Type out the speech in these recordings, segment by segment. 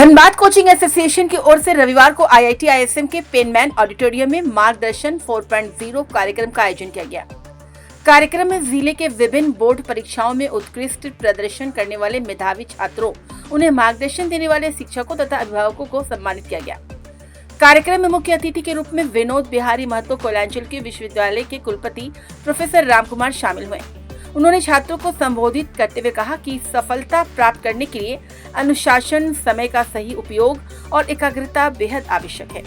Dhanbad coaching association की ओर से रविवार को आईआईटी आईएसएम के पेनमैन ऑडिटोरियम में मार्गदर्शन 4.0 कार्यक्रम का आयोजन किया गया। कार्यक्रम में जिले के विभिन्न बोर्ड परीक्षाओं में उत्कृष्ट प्रदर्शन करने वाले मेधावी छात्रों, उन्हें मार्गदर्शन देने वाले शिक्षकों तथा अभिभावकों को सम्मानित किया गया। कार्यक्रम में मुख्य अतिथि के रूप में विनोद बिहारी महतो कोयलांचल के विश्वविद्यालय के कुलपति प्रोफेसर रामकुमार शामिल हुए। उन्होंने छात्रों को संबोधित करते हुए कहा कि सफलता प्राप्त करने के लिए अनुशासन, समय का सही उपयोग और एकाग्रता बेहद आवश्यक है।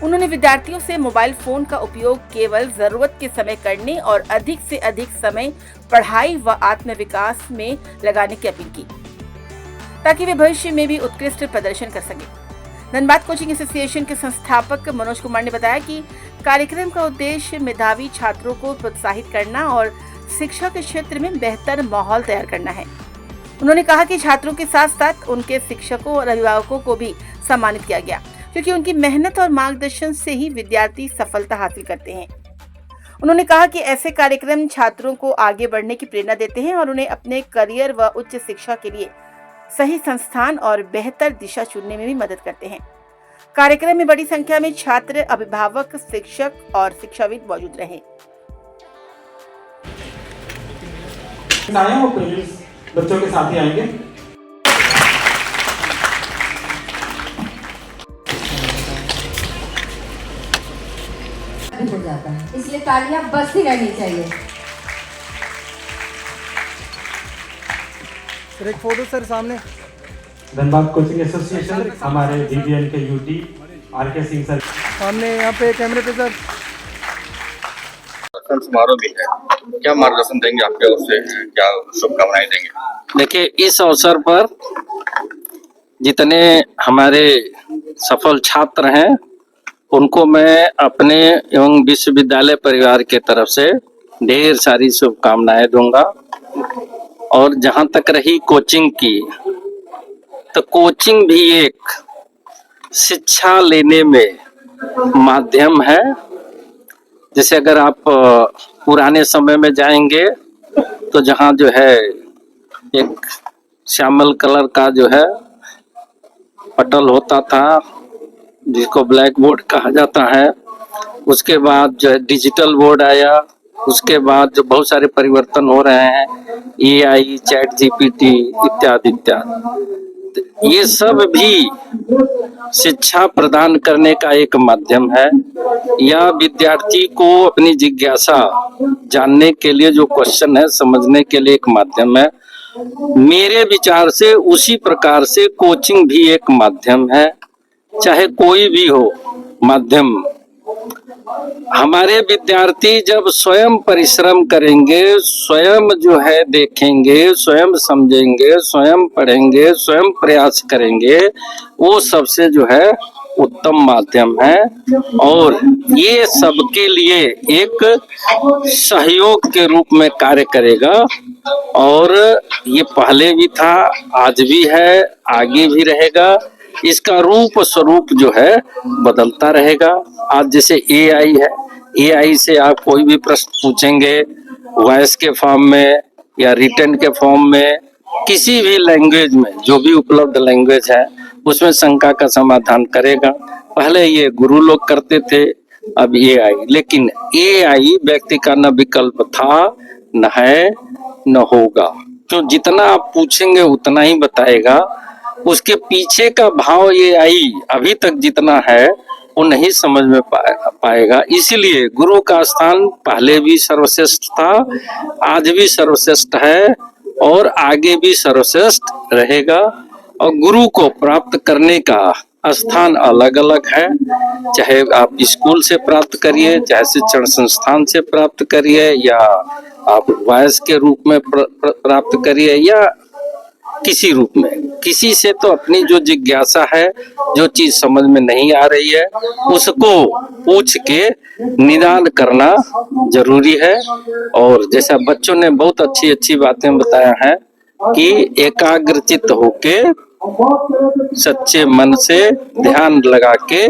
उन्होंने विद्यार्थियों से मोबाइल फोन का उपयोग केवल जरूरत के समय करने और अधिक से अधिक समय पढ़ाई व आत्मविकास में लगाने की अपील की, ताकि वे भविष्य में भी उत्कृष्ट प्रदर्शन कर सकें। धनबाद कोचिंग एसोसिएशन के संस्थापक मनोज कुमार ने बताया कि कार्यक्रम का उद्देश्य मेधावी छात्रों को प्रोत्साहित करना और शिक्षा के क्षेत्र में बेहतर माहौल तैयार करना है। उन्होंने कहा कि छात्रों के साथ साथ उनके शिक्षकों और अभिभावकों को भी सम्मानित किया गया, क्योंकि उनकी मेहनत और मार्गदर्शन से ही विद्यार्थी सफलता हासिल करते हैं। उन्होंने कहा कि ऐसे कार्यक्रम छात्रों को आगे बढ़ने की प्रेरणा देते हैं और उन्हें अपने करियर व उच्च शिक्षा के लिए सही संस्थान और बेहतर दिशा चुनने में भी मदद करते हैं। कार्यक्रम में बड़ी संख्या में छात्र, अभिभावक, शिक्षक और शिक्षाविद मौजूद रहे। वो पेरेंट्स बच्चों के साथ ही आएंगे। हो जाता है, इसलिए तालियां बजती रहनी चाहिए। सर एक फोटो सर सामने। धनबाद कोचिंग एसोसिएशन, हमारे डीवीएन के यूटी आरके सिंह सर सामने, यहाँ पे कैमरे पे सर। समारोह भी है, क्या मार्गदर्शन देंगे आपके ओर से, क्या शुभकामनाएं देंगे? देखिए, इस अवसर पर जितने हमारे सफल छात्र हैं उनको मैं अपने एवं विश्वविद्यालय परिवार के तरफ से ढेर सारी शुभकामनाएं दूंगा। और जहां तक रही कोचिंग की, तो कोचिंग भी एक शिक्षा लेने में माध्यम है। जैसे अगर आप पुराने समय में जाएंगे तो जहाँ जो है एक श्यामल कलर का जो है पटल होता था, जिसको ब्लैक बोर्ड कहा जाता है। उसके बाद जो है डिजिटल बोर्ड आया। उसके बाद जो बहुत सारे परिवर्तन हो रहे हैं, एआई, चैट जीपीटी इत्यादि इत्यादि, ये सब भी शिक्षा प्रदान करने का एक माध्यम है, या विद्यार्थी को अपनी जिज्ञासा जानने के लिए जो क्वेश्चन है समझने के लिए एक माध्यम है। मेरे विचार से उसी प्रकार से कोचिंग भी एक माध्यम है, चाहे कोई भी हो माध्यम। हमारे विद्यार्थी जब स्वयं परिश्रम करेंगे, स्वयं जो है देखेंगे, स्वयं समझेंगे, स्वयं पढ़ेंगे, स्वयं प्रयास करेंगे, वो सबसे जो है उत्तम माध्यम है। और ये सबके लिए एक सहयोग के रूप में कार्य करेगा। और ये पहले भी था, आज भी है, आगे भी रहेगा। इसका रूप स्वरूप जो है बदलता रहेगा। आज जैसे एआई है, एआई से आप कोई भी प्रश्न पूछेंगे वॉइस के फॉर्म में या रिटन के फॉर्म में, किसी भी लैंग्वेज में, जो भी उपलब्ध लैंग्वेज है उसमें शंका का समाधान करेगा। पहले ये गुरु लोग करते थे, अब एआई। लेकिन एआई व्यक्ति का न विकल्प था, न है, न होगा। तो जितना आप पूछेंगे उतना ही बताएगा। उसके पीछे का भाव ये आई अभी तक जितना है वो नहीं समझ में पाएगा। इसीलिए गुरु का स्थान पहले भी सर्वश्रेष्ठ था, आज भी सर्वश्रेष्ठ है और आगे भी सर्वश्रेष्ठ रहेगा। और गुरु को प्राप्त करने का स्थान अलग अलग है, चाहे आप स्कूल से प्राप्त करिए, चाहे शिक्षण संस्थान से प्राप्त करिए, या आप वॉइस के रूप में प्राप्त करिए, या किसी रूप में। किसी से तो अपनी जो जिज्ञासा है, जो चीज समझ में नहीं आ रही है, उसको पूछ के निदान करना जरूरी है। और जैसा बच्चों ने बहुत अच्छी अच्छी बातें बताया है कि एकाग्रचित्त होके सच्चे मन से ध्यान लगा के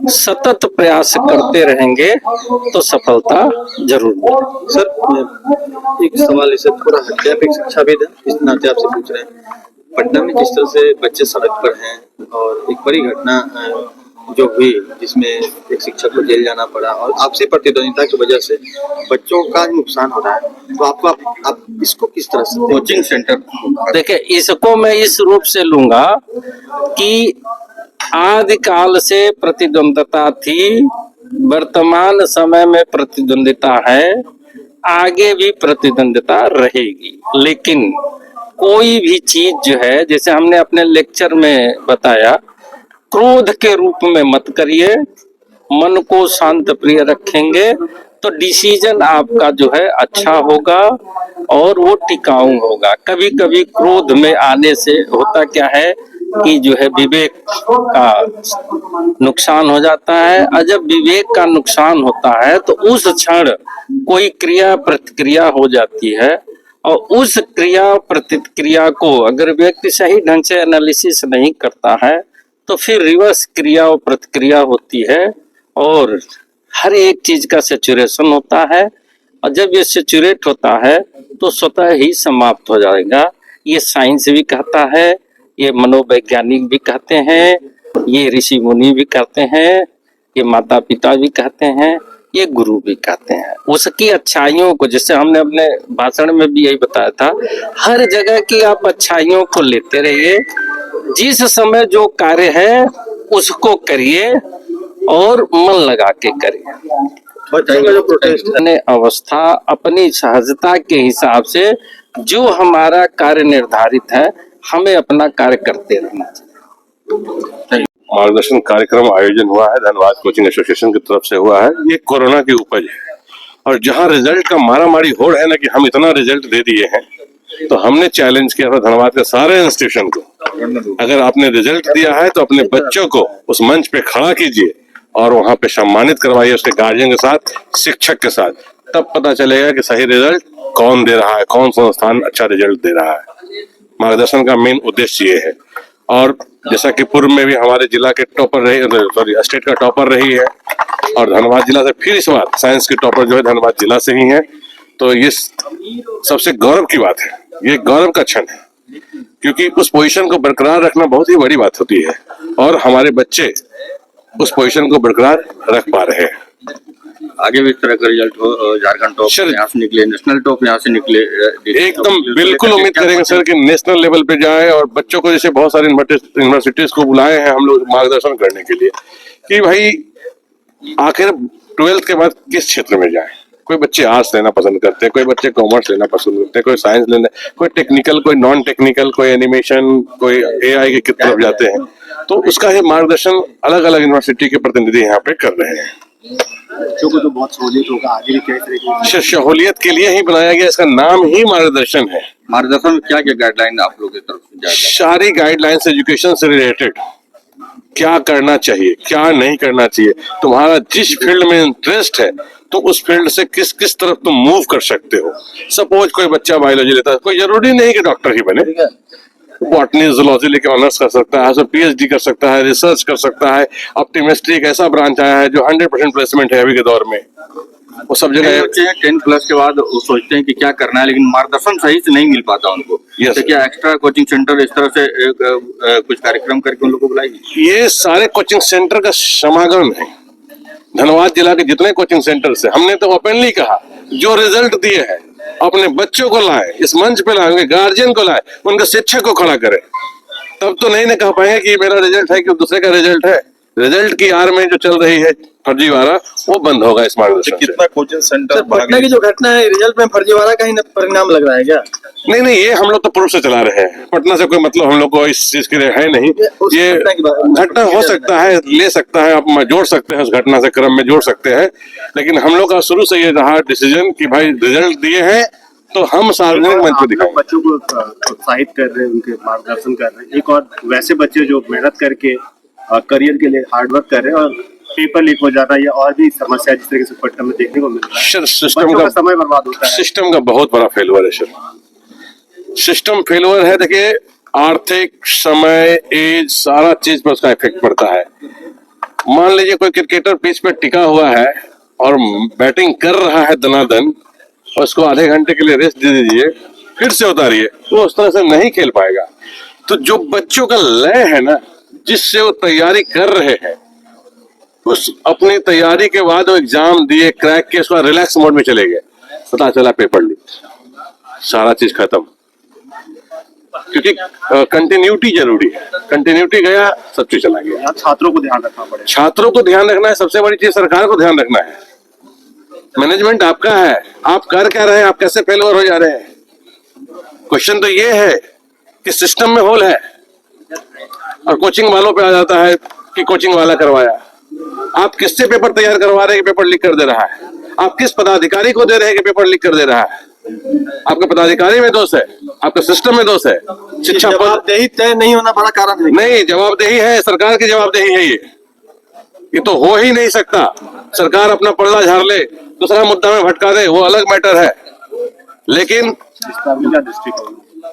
सतत प्रयास करते रहेंगे तो सफलता जरूर मिलेगी। सर, एक सवाल इसे थोड़ा हटके, आप एक शिक्षाविद हैं, इस नाते आपसे पूछ रहे हैं, पटना में जिस तरह से बच्चे सड़क पर हैं और एक बड़ी घटना जो हुई जिसमें एक शिक्षक को जेल जाना पड़ा और आपसी प्रतिद्वंदिता की वजह से बच्चों का नुकसान हो रहा है, तो आप इसको किस तरह से कोचिंग सेंटर देखिए, इसको मैं इस रूप से लूंगा कि आदिकाल से प्रतिद्वंदता थी, वर्तमान समय में प्रतिद्वंदिता है, आगे भी प्रतिद्वंदिता रहेगी। लेकिन कोई भी चीज जो है, जैसे हमने अपने लेक्चर में बताया, क्रोध के रूप में मत करिए, मन को शांत प्रिय रखेंगे तो डिसीजन आपका जो है अच्छा होगा और वो टिकाऊ होगा। कभी कभी क्रोध में आने से होता क्या है कि जो है विवेक का नुकसान हो जाता है, और जब विवेक का नुकसान होता है तो उस क्षण कोई क्रिया प्रतिक्रिया हो जाती है, और उस क्रिया प्रतिक्रिया को अगर व्यक्ति सही ढंग से एनालिसिस नहीं करता है तो फिर रिवर्स क्रिया और प्रतिक्रिया होती है और हर एक चीज का सैचुरेशन होता है, और जब ये सैचुरेट होता है तो स्वतः ही समाप्त हो जाएगा। ये साइंस भी कहता है, ये मनोवैज्ञानिक भी कहते हैं, ये ऋषि मुनि भी कहते हैं, ये माता पिता भी कहते हैं, ये गुरु भी कहते हैं। उसकी अच्छाइयों को, जैसे हमने अपने भाषण में भी यही बताया था, हर जगह की आप अच्छाइयों को लेते रहिए, जिस समय जो कार्य है उसको करिए और मन लगा के करिए। बताइएगा जो प्रोटेस्ट ने अवस्था अपनी सहजता के हिसाब से जो हमारा कार्य निर्धारित है, हमें अपना कार्य करते रहना चाहिए। मार्गदर्शन कार्यक्रम आयोजन हुआ है, धनबाद कोचिंग एसोसिएशन की तरफ से हुआ है। ये कोरोना की उपज है, और जहाँ रिजल्ट का मारामारी हो रहा है ना कि हम इतना रिजल्ट दे दिए हैं, तो हमने चैलेंज किया था धनबाद के सारे इंस्टीट्यूशन को, अगर आपने रिजल्ट दिया है तो अपने बच्चों को उस मंच पे खड़ा कीजिए और वहां पे सम्मानित करवाइए, उसके गार्जियन के साथ, शिक्षक के साथ, तब पता चलेगा कि सही रिजल्ट कौन दे रहा है, कौन संस्थान अच्छा रिजल्ट दे रहा है। मार्गदर्शन का मेन उद्देश्य ये है। और जैसा कि पूर्व में भी हमारे जिला के टॉपर रही, सॉरी स्टेट का टॉपर रही है, और धनबाद जिला से फिर इस बार साइंस के टॉपर जो है धनबाद जिला से ही है, तो ये सबसे गौरव की बात है, ये गौरव का क्षण है, क्योंकि उस पोजीशन को बरकरार रखना बहुत ही बड़ी बात होती है, और हमारे बच्चे उस पोजीशन को बरकरार रख पा रहे हैं। आगे भी इस तरह का रिजल्ट हो, झारखंड टॉप यहाँ से निकले, नेशनल टॉप यहाँ से निकले, एकदम बिल्कुल उम्मीद करेंगे सर कि नेशनल लेवल पे जाए, और बच्चों को जैसे बहुत सारी यूनिवर्सिटीज को बुलाए हैं हम लोग मार्गदर्शन करने के लिए कि भाई आखिर 12th के बाद किस क्षेत्र में जाए। कोई बच्चे आर्ट्स लेना पसंद करते हैं, कोई बच्चे कॉमर्स लेना पसंद करते हैं, कोई साइंस लेना, कोई टेक्निकल, कोई नॉन टेक्निकल, कोई एनिमेशन, कोई AI की तरफ जाते हैं। तो उसका ही मार्गदर्शन अलग अलग यूनिवर्सिटी के प्रतिनिधि यहाँ पे कर रहे हैं। बच्चों को तो बहुत सहूलियत होगा, आगे भी क्या तरीके सहूलियत के लिए ही बनाया गया, इसका नाम ही मार्गदर्शन है। मार्गदर्शन में क्या क्या गाइडलाइन आप लोग की तरफ से जाएगा? सारी गाइडलाइंस एजुकेशन से रिलेटेड, क्या करना चाहिए, क्या नहीं करना चाहिए, तुम्हारा जिस फील्ड में इंटरेस्ट है तो उस फील्ड से किस किस तरफ तुम मूव कर सकते हो। सपोज कोई बच्चा बायोलॉजी लेता है, कोई जरूरी नहीं कि डॉक्टर ही बने, बॉटनी जूलॉजी लेके ऑनर्स कर सकता है, PhD कर सकता है, रिसर्च कर सकता है। ऑप्टिमिस्ट्री एक ऐसा ब्रांच आया है जो 100% प्लेसमेंट है अभी के दौर में, वो सब जगह। बच्चे 10th+ के बाद वो सोचते हैं कि क्या करना है, लेकिन मार्गदर्शन सही से नहीं मिल पाता उनको। तो क्या एक्स्ट्रा कोचिंग सेंटर इस तरह से कुछ कार्यक्रम करके उन लोगों को बुलाएगी? ये सारे कोचिंग सेंटर का समागम है। धनबाद जिला के जितने कोचिंग सेंटर से हमने तो ओपनली कहा, जो रिजल्ट दिए हैं अपने बच्चों को लाए, इस मंच पे लाए, उनके गार्जियन को लाए, उनके शिक्षक को खड़ा करें। तब तो नहीं कह पाएंगे कि मेरा रिजल्ट है कि दूसरे का रिजल्ट है। रिजल्ट की आड़ में जो चल रही है फर्जीवाड़ा, वो बंद होगा इस मार्गदर्शन से। कितना कोचिंग सेंटर पटना की जो घटना है, रिजल्ट में फर्जीवाड़ा का ही परिणाम लग रहा है क्या? नहीं, ये हम लोग तो पूर्व से चला रहे हैं, पटना से कोई मतलब हम लोग को इस चीज के लिए है नहीं। ये घटना हो सकता है, ले सकता है, आप जोड़ सकते हैं उस घटना से, क्रम में जोड़ सकते हैं, लेकिन हम लोग का शुरू से ये रहा डिसीजन कि भाई रिजल्ट दिए हैं तो हम सार्वजनिक मंच पर दिखाएंगे। बच्चों को प्रोत्साहित कर रहे हैं, उनके मार्गदर्शन कर रहे हैं। एक और वैसे बच्चे जो मेहनत करके करियर के लिए हार्डवर्क कर रहे हैं और पेपर लीक हो जाता है, या और भी समस्या जिस तरीके से पटना में देखने को मिल रहा है, सिस्टम का समय बर्बाद होता है। सिस्टम का बहुत बड़ा फेलुअर है सर, सिस्टम फेलुअर है। देखिए, आर्थिक, समय, एज, सारा चीज पर उसका इफेक्ट पड़ता है। मान लीजिए कोई क्रिकेटर पिच पे टिका हुआ है और बैटिंग कर रहा है दनादन, और उसको आधे घंटे के लिए रेस्ट दे दीजिए, फिर से उतारिए, वो उस तरह से नहीं खेल पाएगा। तो जो बच्चों का लय है ना, जिससे वो तैयारी कर रहे हैं, उस अपनी तैयारी के बाद वो एग्जाम दिए, क्रैक के, उसके बाद रिलैक्स मोड में चले गए, पता चला पेपर लीक, सारा चीज खत्म। क्योंकि कंटिन्यूटी जरूरी है, कंटिन्यूटी गया सब चीज चला गया। यहाँ छात्रों को ध्यान रखना पड़ेगा। छात्रों को ध्यान रखना है, सबसे बड़ी चीज सरकार को ध्यान रखना है। मैनेजमेंट आपका है, आप कर क्या रहे हैं, आप कैसे फेल हो जा रहे हैं। क्वेश्चन तो ये है कि सिस्टम में होल है, और कोचिंग वालों पे आ जाता है कि कोचिंग वाला करवाया। आप किससे पेपर तैयार करवा रहे हैं कि पेपर लीक कर दे रहा है? आप किस पदाधिकारी को दे रहे हैं कि पेपर लीक कर दे रहा है? आपका पदाधिकारी में दोष है, आपका सिस्टम में दोष है। शिक्षा जवाबदेही तय नहीं होना बड़ा कारण है। नहीं, जवाबदेही है, सरकार की जवाबदेही है। ये तो हो ही नहीं सकता। सरकार अपना पल्ला झाड़ ले, दूसरा मुद्दा में भटका दे, वो अलग मैटर है। लेकिन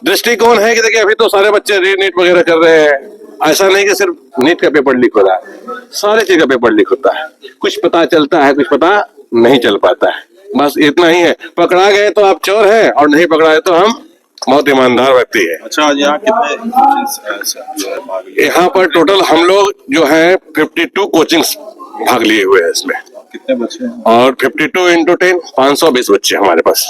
दृष्टिकोण है कि देखिए अभी तो सारे बच्चे नीट वगैरह कर रहे हैं। ऐसा नहीं कि सिर्फ नीट का पेपर लीक हो रहा है, सारे चीज का पेपर लीक होता है। कुछ पता चलता है, कुछ पता नहीं चल पाता है, बस इतना ही है। पकड़ा गए तो आप चोर हैं, और नहीं पकड़ा गए तो हम बहुत ईमानदार व्यक्ति है। अच्छा, यहाँ कितने यहाँ पर टोटल हम लोग जो है 52 कोचिंग्स भाग लिए हुए हैं इसमें। कितने बच्चे हैं? और 52 × 10 520 बच्चे हमारे पास।